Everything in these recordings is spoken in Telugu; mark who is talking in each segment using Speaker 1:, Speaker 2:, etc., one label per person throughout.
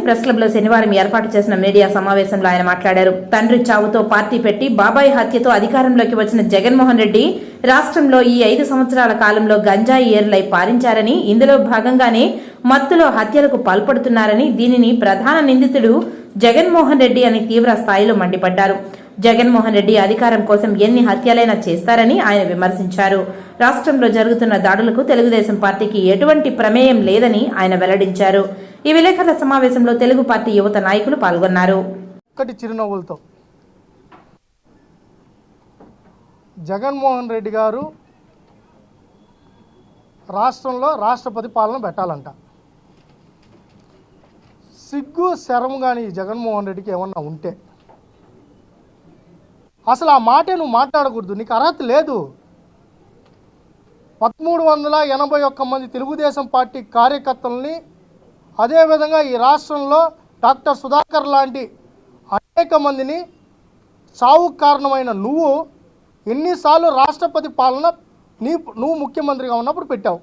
Speaker 1: ప్రెస్ క్లబ్ లో శనివారం ఏర్పాటు చేసిన మీడియా సమావేశంలో ఆయన మాట్లాడారు. తండ్రి చావుతో పార్టీ పెట్టి బాబాయ్ హత్యతో అధికారంలోకి వచ్చిన జగన్మోహన్ రెడ్డి రాష్ట్రంలో ఈ 5 సంవత్సరాల కాలంలో గంజాయి ఏర్లై పారించారని, ఇందులో భాగంగానే మత్తులో హత్యలకు పాల్పడుతున్నారని, దీనిని ప్రధాన నిందితుడు జగన్మోహన్ రెడ్డి అని తీవ్ర స్థాయిలో మండిపడ్డారు. జగన్మోహన్ రెడ్డి అధికారం కోసం ఎన్ని హత్యలైనా చేస్తారని ఆయన విమర్శించారు. రాష్ట్రంలో జరుగుతున్న దాడులకు తెలుగుదేశం పార్టీకి ఎటువంటి ప్రమేయం లేదని ఆయన వెల్లడించారు. ఈ విలేకరుల సమావేశంలో తెలుగు పార్టీ యువత నాయకులు పాల్గొన్నారు.
Speaker 2: చిరునవ్వులతో జగన్మోహన్ రెడ్డి గారు రాష్ట్రంలో రాష్ట్రపతి పాలన పెట్టాలంట. సిగ్గు శరం కానీ జగన్మోహన్ రెడ్డికి ఏమన్నా ఉంటే అసలు ఆ మాటే నువ్వు మాట్లాడకూడదు. నీకు అర్హత లేదు. 1381 మంది తెలుగుదేశం పార్టీ కార్యకర్తలని, అదేవిధంగా ఈ రాష్ట్రంలో డాక్టర్ సుధాకర్ లాంటి అనేక మందిని చావుకు కారణమైన నువ్వు ఎన్నిసార్లు రాష్ట్రపతి పాలన నువ్వు ముఖ్యమంత్రిగా ఉన్నప్పుడు పెట్టావు?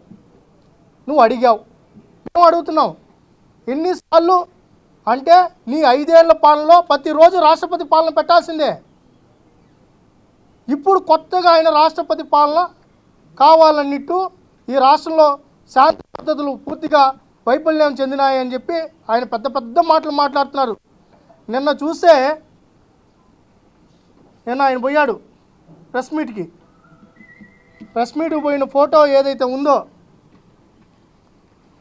Speaker 2: నువ్వు అడిగావు, మేము అడుగుతున్నావు. ఎన్నిసార్లు అంటే నీ 5 ఏళ్ల పాలనలో ప్రతిరోజు రాష్ట్రపతి పాలన పెట్టాల్సిందే. ఇప్పుడు కొత్తగా ఆయన రాష్ట్రపతి పాలన కావాలన్నట్టు ఈ రాష్ట్రంలో శాంతి పద్ధతులు పూర్తిగా వైఫల్యం చెందినాయని చెప్పి ఆయన పెద్ద పెద్ద మాటలు మాట్లాడుతున్నారు. నిన్న ఆయన పోయాడు ప్రెస్ మీట్కి పోయిన ఫోటో ఏదైతే ఉందో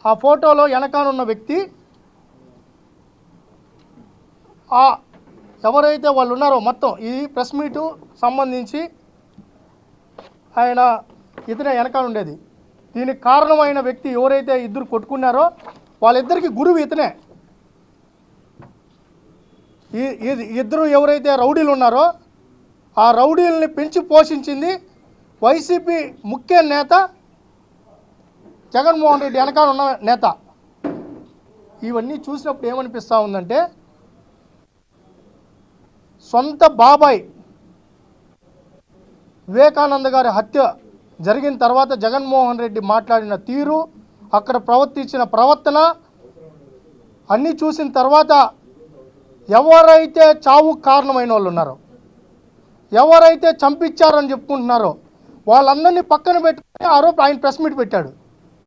Speaker 2: ఆ ఫోటోలో వెనకానున్న వ్యక్తి ఎవరైతే వాళ్ళు ఉన్నారో మొత్తం ఈ ప్రెస్ మీటు సంబంధించి ఇతనే వెనకాల ఉండేది. దీనికి కారణమైన వ్యక్తి ఎవరైతే ఇద్దరు కొట్టుకున్నారో వాళ్ళిద్దరికి గురువు ఇతనే. ఇద్దరు ఎవరైతే రౌడీలు ఉన్నారో ఆ రౌడీలని పెంచి పోషించింది వైసీపీ ముఖ్య నేత జగన్మోహన్ రెడ్డి వెనకాల ఉన్న నేత. ఇవన్నీ చూసినప్పుడు ఏమనిపిస్తూ ఉందంటే, సొంత బాబాయ్ వివేకానంద గారి హత్య జరిగిన తర్వాత జగన్మోహన్ రెడ్డి మాట్లాడిన తీరు, అక్కడ ప్రవర్తించిన ప్రవర్తన అన్నీ చూసిన తర్వాత ఎవరైతే చావుకు కారణమైన వాళ్ళు ఉన్నారో, ఎవరైతే చంపించారని చెప్పుకుంటున్నారో వాళ్ళందరినీ పక్కన పెట్టుకుని ఆయన ప్రెస్ మీట్ పెట్టాడు.